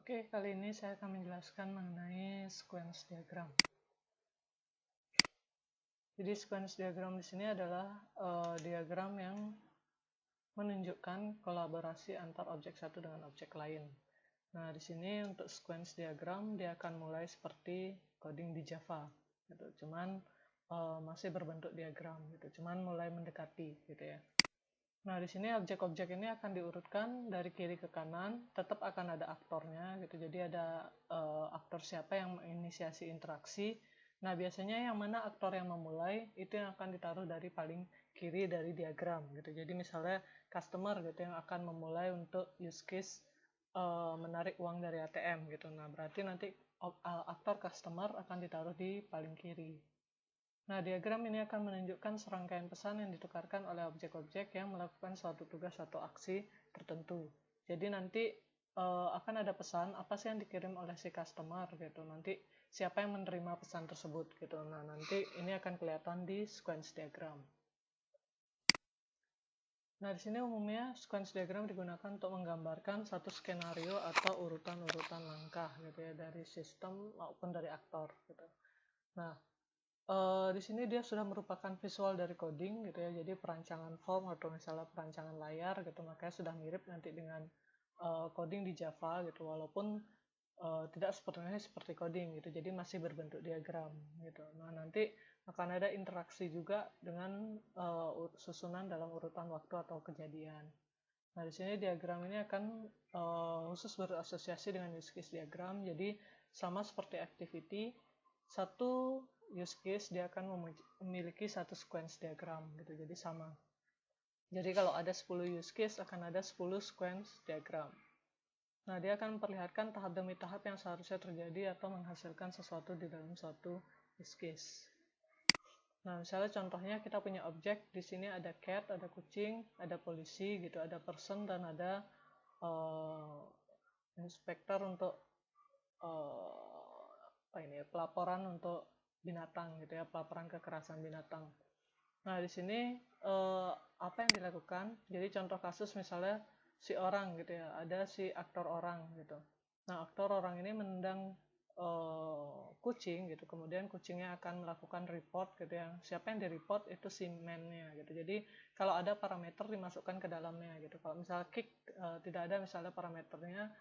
Oke, kali ini saya akan menjelaskan mengenai sequence diagram. Jadi sequence diagram di sini adalah diagram yang menunjukkan kolaborasi antar objek satu dengan objek lain. Nah, di sini untuk sequence diagram dia akan mulai seperti coding di Java, gitu. Cuman masih berbentuk diagram, gitu. Cuman mulai mendekati, gitu ya. Nah, di sini objek-objek ini akan diurutkan dari kiri ke kanan, tetap akan ada aktornya gitu. Jadi ada aktor siapa yang menginisiasi interaksi. Nah, biasanya yang mana aktor yang memulai itu yang akan ditaruh dari paling kiri dari diagram gitu. Jadi misalnya customer gitu yang akan memulai untuk use case menarik uang dari ATM gitu. Nah, berarti nanti aktor customer akan ditaruh di paling kiri. Nah, diagram ini akan menunjukkan serangkaian pesan yang ditukarkan oleh objek-objek yang melakukan suatu tugas atau aksi tertentu. Jadi nanti akan ada pesan apa sih yang dikirim oleh si customer gitu. Nanti siapa yang menerima pesan tersebut gitu. Nah, nanti ini akan kelihatan di sequence diagram. Nah, di sini umumnya sequence diagram digunakan untuk menggambarkan satu skenario atau urutan-urutan langkah gitu ya dari sistem maupun dari aktor gitu. Nah, di sini dia sudah merupakan visual dari coding gitu ya, jadi perancangan form atau misalnya perancangan layar gitu, makanya sudah mirip nanti dengan coding di Java gitu, walaupun tidak sepenuhnya seperti coding gitu, jadi masih berbentuk diagram gitu. Nah, nanti akan ada interaksi juga dengan susunan dalam urutan waktu atau kejadian. Nah, di sini diagram ini akan khusus berasosiasi dengan use case diagram. Jadi sama seperti activity, satu use case dia akan memiliki satu sequence diagram gitu. Jadi sama. Jadi kalau ada 10 use case akan ada 10 sequence diagram. Nah, dia akan memperlihatkan tahap demi tahap yang seharusnya terjadi atau menghasilkan sesuatu di dalam suatu use case. Nah, misalnya contohnya kita punya objek, di sini ada cat, ada kucing, ada polisi gitu, ada person dan ada inspektor untuk pelaporan untuk binatang gitu ya, pelaporan kekerasan binatang. Nah, di sini apa yang dilakukan? Jadi contoh kasus misalnya si orang gitu ya, ada si aktor orang gitu. Nah, aktor orang ini menendang kucing gitu, kemudian kucingnya akan melakukan report gitu ya. Siapa yang di-report itu si man-nya gitu. Jadi kalau ada parameter dimasukkan ke dalamnya gitu. Kalau misalnya kick tidak ada misalnya parameternya,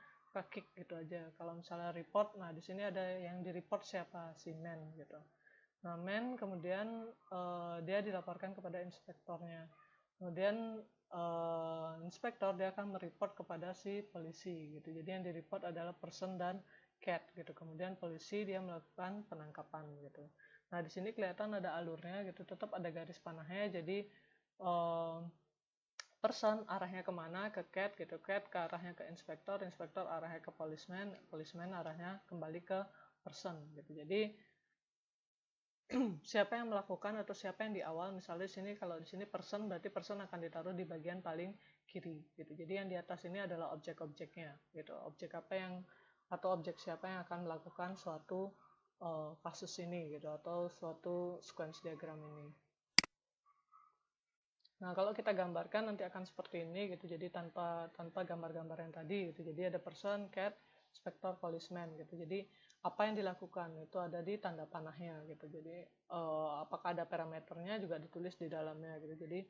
kick gitu aja. Kalau misalnya report, nah di sini ada yang di-report siapa, si man gitu. Nah, man kemudian dia dilaporkan kepada inspektornya. Kemudian inspektor dia akan mereport kepada si polisi gitu. Jadi yang direport adalah person dan cat gitu. Kemudian polisi dia melakukan penangkapan gitu. Nah, di sini kelihatan ada alurnya gitu, tetap ada garis panahnya. Jadi person arahnya kemana, ke cat gitu, cat ke arahnya ke inspektor, inspektor arahnya ke policeman, policeman arahnya kembali ke person gitu. Jadi siapa yang melakukan atau siapa yang di awal, misalnya di sini kalau di sini person berarti person akan ditaruh di bagian paling kiri gitu. Jadi yang di atas ini adalah objek-objeknya gitu. Objek apa yang atau objek siapa yang akan melakukan suatu kasus ini gitu atau suatu sequence diagram ini. Nah, kalau kita gambarkan nanti akan seperti ini gitu. Jadi tanpa gambar-gambar yang tadi gitu. Jadi ada person, cat, inspector, policeman gitu. Jadi apa yang dilakukan itu ada di tanda panahnya gitu. Jadi apakah ada parameternya juga ditulis di dalamnya gitu. Jadi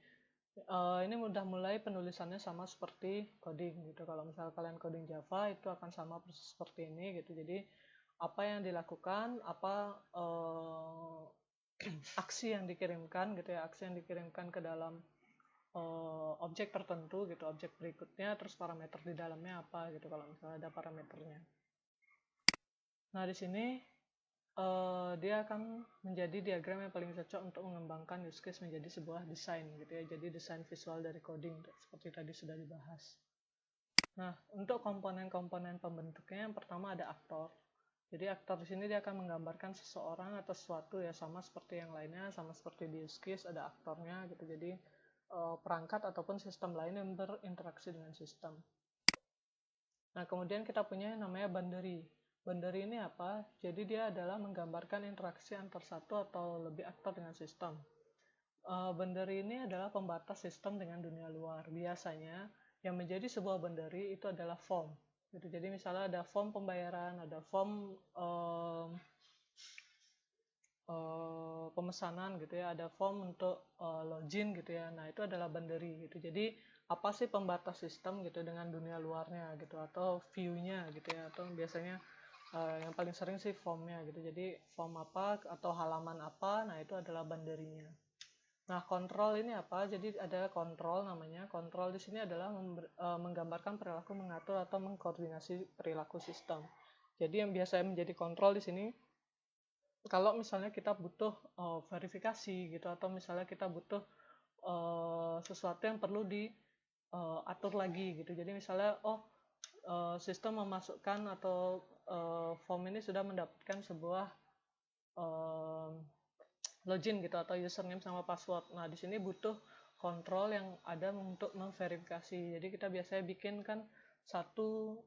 ini udah mulai penulisannya sama seperti coding gitu. Kalau misalnya kalian coding Java itu akan sama persis seperti ini gitu. Jadi apa yang dilakukan, apa aksi yang dikirimkan gitu ya, aksi yang dikirimkan ke dalam objek tertentu gitu, objek berikutnya, terus parameter di dalamnya apa gitu kalau misalnya ada parameternya. Nah, di sini dia akan menjadi diagram yang paling cocok untuk mengembangkan use case menjadi sebuah desain gitu ya. Jadi desain visual dari coding seperti tadi sudah dibahas. Nah, untuk komponen-komponen pembentuknya yang pertama ada aktor. Jadi aktor di sini dia akan menggambarkan seseorang atau sesuatu ya, sama seperti yang lainnya, sama seperti di use case ada aktornya gitu. Jadi perangkat ataupun sistem lain yang berinteraksi dengan sistem. Nah, kemudian kita punya yang namanya boundary. Boundary ini apa? Jadi dia adalah menggambarkan interaksi antar satu atau lebih aktor dengan sistem. Boundary ini adalah pembatas sistem dengan dunia luar. Biasanya yang menjadi sebuah boundary itu adalah form. gitu. Jadi misalnya ada form pembayaran, ada form pemesanan gitu ya, ada form untuk login gitu ya. Nah, itu adalah boundary gitu. Jadi apa sih pembatas sistem gitu dengan dunia luarnya gitu, atau view-nya gitu ya, atau biasanya yang paling sering sih formnya gitu. Jadi form apa atau halaman apa, nah itu adalah boundary-nya. Nah, kontrol ini apa? Jadi ada kontrol namanya. Kontrol di sini adalah menggambarkan perilaku, mengatur atau mengkoordinasi perilaku sistem. Jadi yang biasa menjadi kontrol di sini kalau misalnya kita butuh verifikasi gitu, atau misalnya kita butuh sesuatu yang perlu diatur lagi gitu. Jadi misalnya sistem memasukkan atau form ini sudah mendapatkan sebuah login gitu atau username sama password. Nah, di sini butuh kontrol yang ada untuk memverifikasi. Jadi kita biasanya bikin kan satu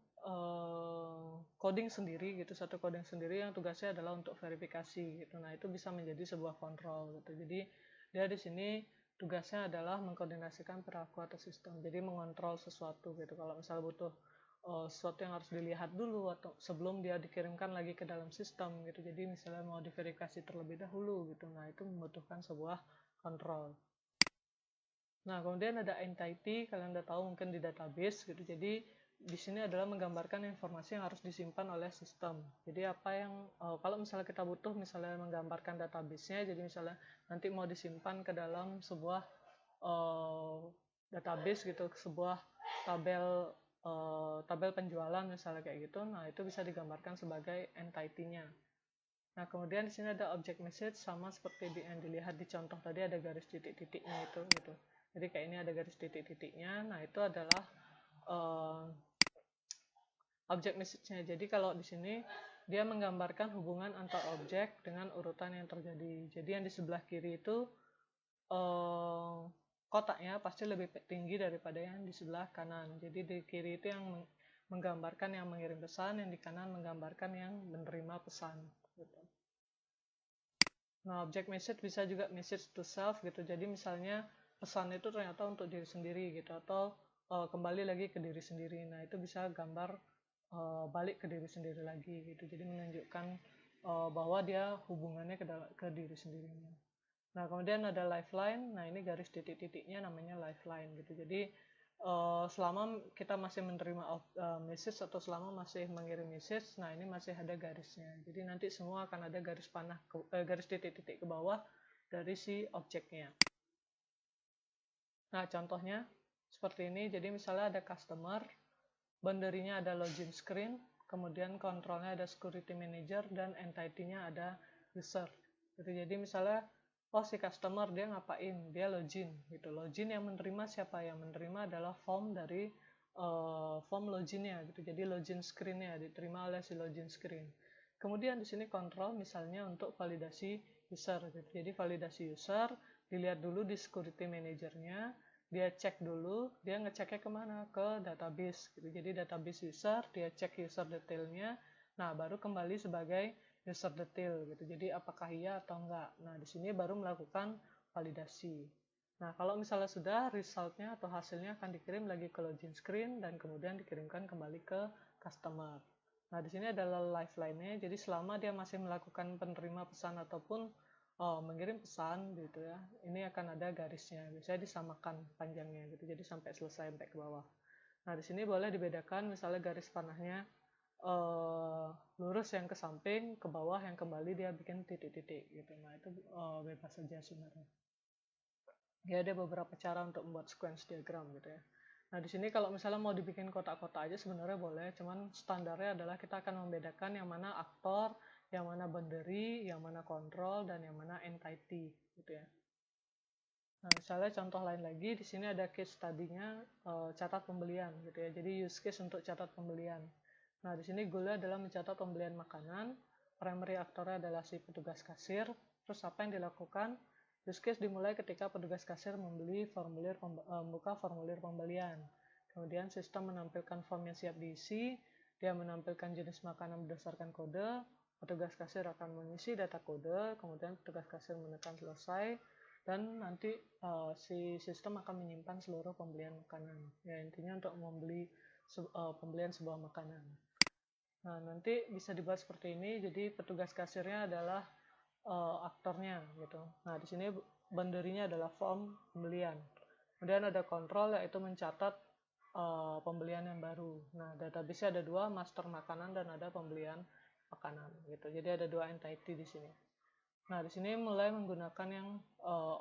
coding sendiri gitu, satu coding sendiri yang tugasnya adalah untuk verifikasi gitu. Nah, itu bisa menjadi sebuah kontrol gitu. Jadi dia di sini tugasnya adalah mengkoordinasikan perilaku atau sistem. Jadi mengontrol sesuatu gitu. Kalau misalnya butuh sesuatu yang harus dilihat dulu atau sebelum dia dikirimkan lagi ke dalam sistem gitu. Jadi misalnya mau diverifikasi terlebih dahulu gitu. Nah, itu membutuhkan sebuah kontrol. Nah, kemudian ada entity, kalian udah tahu mungkin di database gitu. Jadi di sini adalah menggambarkan informasi yang harus disimpan oleh sistem. Jadi apa yang kalau misalnya kita butuh misalnya menggambarkan database-nya, jadi misalnya nanti mau disimpan ke dalam sebuah database gitu, sebuah tabel penjualan misalnya kayak gitu. Nah, itu bisa digambarkan sebagai entity-nya. Nah, kemudian di sini ada object message, sama seperti yang dilihat di contoh tadi, ada garis titik-titiknya itu gitu. Jadi kayak ini ada garis titik-titiknya. Nah, itu adalah object message-nya. Jadi kalau di sini dia menggambarkan hubungan antar objek dengan urutan yang terjadi. Jadi yang di sebelah kiri itu kotaknya pasti lebih tinggi daripada yang di sebelah kanan. Jadi di kiri itu yang menggambarkan yang mengirim pesan, yang di kanan menggambarkan yang menerima pesan gitu. Nah, object message bisa juga message to self gitu. Jadi misalnya pesan itu ternyata untuk diri sendiri gitu, atau kembali lagi ke diri sendiri. Nah, itu bisa gambar balik ke diri sendiri lagi gitu. Jadi menunjukkan bahwa dia hubungannya ke diri sendirinya. Nah, kemudian ada lifeline. Nah, ini garis titik-titiknya namanya lifeline gitu. Jadi selama kita masih menerima message atau selama masih mengirim message, nah ini masih ada garisnya. Jadi nanti semua akan ada garis panah garis titik-titik ke bawah dari si objeknya. Nah, contohnya seperti ini. Jadi misalnya ada customer, boundary-nya ada login screen, kemudian kontrolnya ada security manager, dan entity-nya ada user. Jadi misalnya si customer dia ngapain? Dia login gitu. Login yang menerima siapa? Yang menerima adalah form dari form loginnya gitu. Jadi login screen-nya diterima oleh si login screen. Kemudian di sini kontrol misalnya untuk validasi user gitu. Jadi validasi user dilihat dulu di security manager-nya, dia cek dulu, dia ngeceknya kemana? Ke database gitu. Jadi database user, dia cek user detailnya, nah baru kembali sebagai user detail gitu. Jadi apakah iya atau enggak. Nah, di sini baru melakukan validasi. Nah, kalau misalnya sudah, resultnya atau hasilnya akan dikirim lagi ke login screen dan kemudian dikirimkan kembali ke customer. Nah, di sini adalah lifeline-nya. Jadi selama dia masih melakukan penerima pesan ataupun mengirim pesan gitu ya, ini akan ada garisnya. Biasanya disamakan panjangnya gitu. Jadi sampai selesai, sampai ke bawah. Nah, di sini boleh dibedakan misalnya garis panahnya lurus yang ke samping, ke bawah yang kembali dia bikin titik-titik gitu. Nah, itu bebas saja sebenarnya. Ya, ada beberapa cara untuk membuat sequence diagram gitu ya. Nah, di sini kalau misalnya mau dibikin kotak-kotak aja sebenarnya boleh, cuman standarnya adalah kita akan membedakan yang mana aktor, yang mana boundary, yang mana control, dan yang mana entity gitu ya. Nah, misalnya contoh lain lagi, di sini ada case study-nya catat pembelian gitu ya. Jadi use case untuk catat pembelian. Nah, di sini goal-nya adalah mencatat pembelian makanan, primary aktornya adalah si petugas kasir. Terus apa yang dilakukan? Use case dimulai ketika petugas kasir membuka formulir pembelian. Kemudian sistem menampilkan form yang siap diisi, dia menampilkan jenis makanan berdasarkan kode, petugas kasir akan mengisi data kode, kemudian petugas kasir menekan selesai, dan nanti si sistem akan menyimpan seluruh pembelian makanan. Ya, intinya untuk membeli pembelian sebuah makanan. Nah, nanti bisa dibuat seperti ini. Jadi petugas kasirnya adalah aktornya gitu. Nah, di sini boundary-nya adalah form pembelian. Kemudian ada kontrol, yaitu mencatat pembelian yang baru. Nah, database-nya ada dua, master makanan dan ada pembelian makanan gitu. Jadi ada dua entity di sini. Nah, di sini mulai menggunakan yang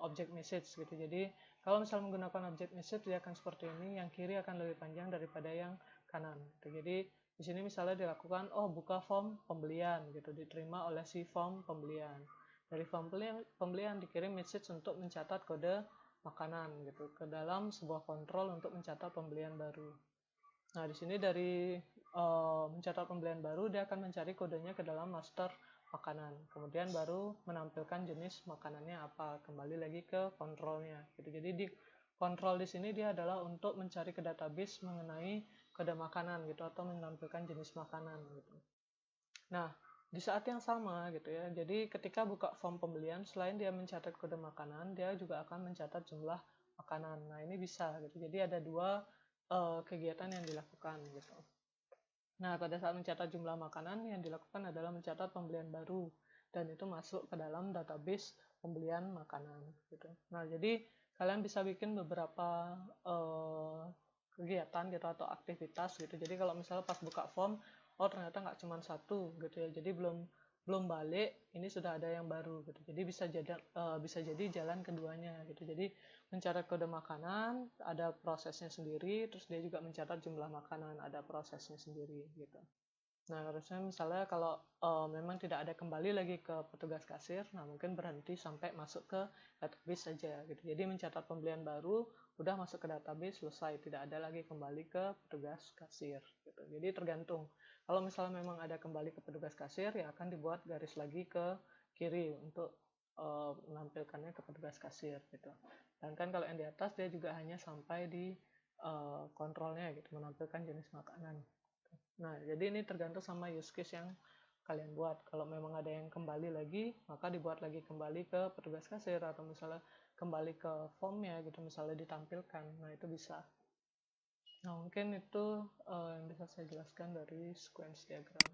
object message gitu. Jadi, kalau misalnya menggunakan object message, dia akan seperti ini. Yang kiri akan lebih panjang daripada yang kanan. Gitu. Jadi, di sini misalnya dilakukan, buka form pembelian gitu, diterima oleh si form pembelian. Dari form pembelian dikirim message untuk mencatat kode makanan gitu ke dalam sebuah kontrol untuk mencatat pembelian baru. Nah, di sini dari mencatat pembelian baru, dia akan mencari kodenya ke dalam master makanan. Kemudian baru menampilkan jenis makanannya apa. Kembali lagi ke kontrolnya. Gitu. Jadi di kontrol di sini dia adalah untuk mencari ke database mengenai kode makanan gitu atau menampilkan jenis makanan gitu. Nah, di saat yang sama gitu ya. Jadi ketika buka form pembelian, selain dia mencatat kode makanan, dia juga akan mencatat jumlah makanan. Nah, ini bisa gitu. Jadi ada dua kegiatan yang dilakukan gitu. Nah, pada saat mencatat jumlah makanan, yang dilakukan adalah mencatat pembelian baru dan itu masuk ke dalam database pembelian makanan gitu. Nah, jadi kalian bisa bikin beberapa kegiatan gitu atau aktivitas gitu. Jadi kalau misalnya pas buka form, ternyata nggak cuma satu gitu ya. Jadi belum balik, ini sudah ada yang baru gitu. Jadi bisa jadi jalan keduanya gitu. Jadi mencatat kode makanan ada prosesnya sendiri, terus dia juga mencatat jumlah makanan ada prosesnya sendiri gitu. Nah, harusnya misalnya kalau memang tidak ada kembali lagi ke petugas kasir, nah mungkin berhenti sampai masuk ke database saja gitu. Jadi mencatat pembelian baru, udah masuk ke database, selesai, tidak ada lagi kembali ke petugas kasir gitu. Jadi tergantung. Kalau misalnya memang ada kembali ke petugas kasir, ya akan dibuat garis lagi ke kiri untuk menampilkannya ke petugas kasir gitu. Dan kan kalau yang di atas dia juga hanya sampai di kontrolnya gitu, menampilkan jenis makanan. Nah, jadi ini tergantung sama use case yang kalian buat. Kalau memang ada yang kembali lagi, maka dibuat lagi kembali ke petugas kasir atau misalnya kembali ke formnya gitu, misalnya ditampilkan. Nah, itu bisa. Nah, mungkin itu yang bisa saya jelaskan dari sequence diagram.